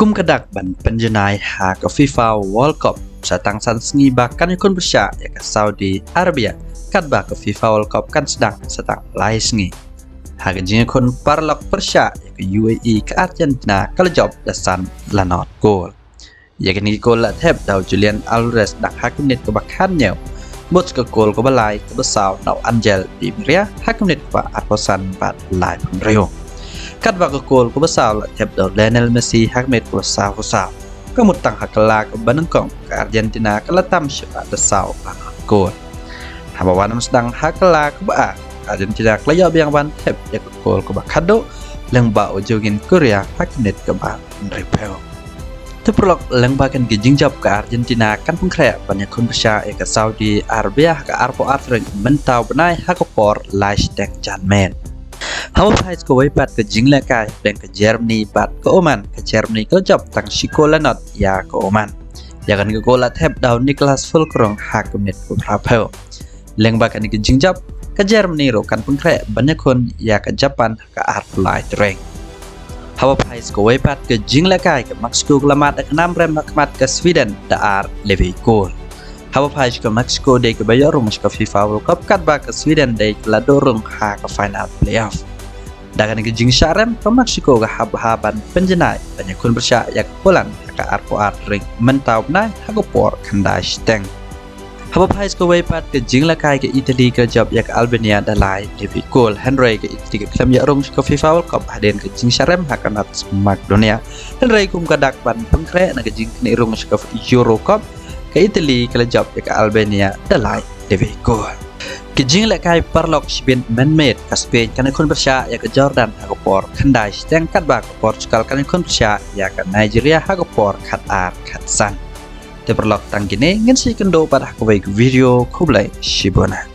Kum kadak ban penjenai ha ke FIFA World Cup satang san sengi bahkan ikon bersya ya ke Saudi Arabia kat bah ke FIFA World Cup kan sedang satang lai sengi ha ke jing ikon parlok bersya ya ke UAE ke Argentina kalau job dasan lanot gol ya ke ni gol la thep dau Julian Alvarez dak hakim net ke bakhannya bot ke gol ke balai ke besau nau Angel Di Maria hakim net ke Arposan bat lai pemrio kat ba ke gol ke besau la thep dau Lionel Messi hakim net ke besau kemudian hakala ke Banengkong ke Argentina ke latam syebat besau lanot gol habawan sedang hakala ke ba Argentina ke layab yang ban thep ya ke gol ke bakado leng ba ujugin Korea hakim net ke ba repel Terpelok lengbakan ke jingjab ke Argentina kan pengkreat banyak kon besar ke Saudi Arabia ke Arpo Arthur mentau benai hakopor lais dek janmen. Hawa pais ke wipat ke jinglekai dan ke Germany bat ke Oman ke Germany ke job tang Shikolanot ya ke Oman. Jangan ke golat heb daun Niklas Fulkrong hakim net ke Rapel. Lengbakan ke jingjab ke Germany ro kan pengkreat banyak kon ya ke Japan ke Arpo Light Hawa pais ke wipat ke jinglekai ke Mexico kelamat ke 6 rem makmat ke Sweden daar lebih gol. Hawa pais ke Mexico de ke bayorung ke FIFA World Cup kat ba ke Sweden de ke ladorung ha ke final playoff. Dagan ke jing syarem ke Mexico ke haban penjenai banyak kun bersyak ya ke Poland ke Arpo Ring mentau benai ha ke por kandai steng. Hawa pais ke wipat ke jinglekai ke Italy ke job ya ke Albania dalai lebih gol. Henry ke Italy ke klem ya rung ke FIFA World Cup haden ke jing syarem hakanat Makedonia. Henry kum kadak ban pengkre na ke jing ni rung ke Euro Cup ke Italy ke job ya ke Albania dalai lebih gol. Ke jinglekai parlok sibin man-made ke Spain kan ikon bersya ya ke Jordan ha ke por kandai steng kat ba ke Portugal kan ikon bersya ya ke Nigeria ha ke por Qatar Katsan. Terperlok tang gini ngin si kendo pada aku baik video kublai shibona.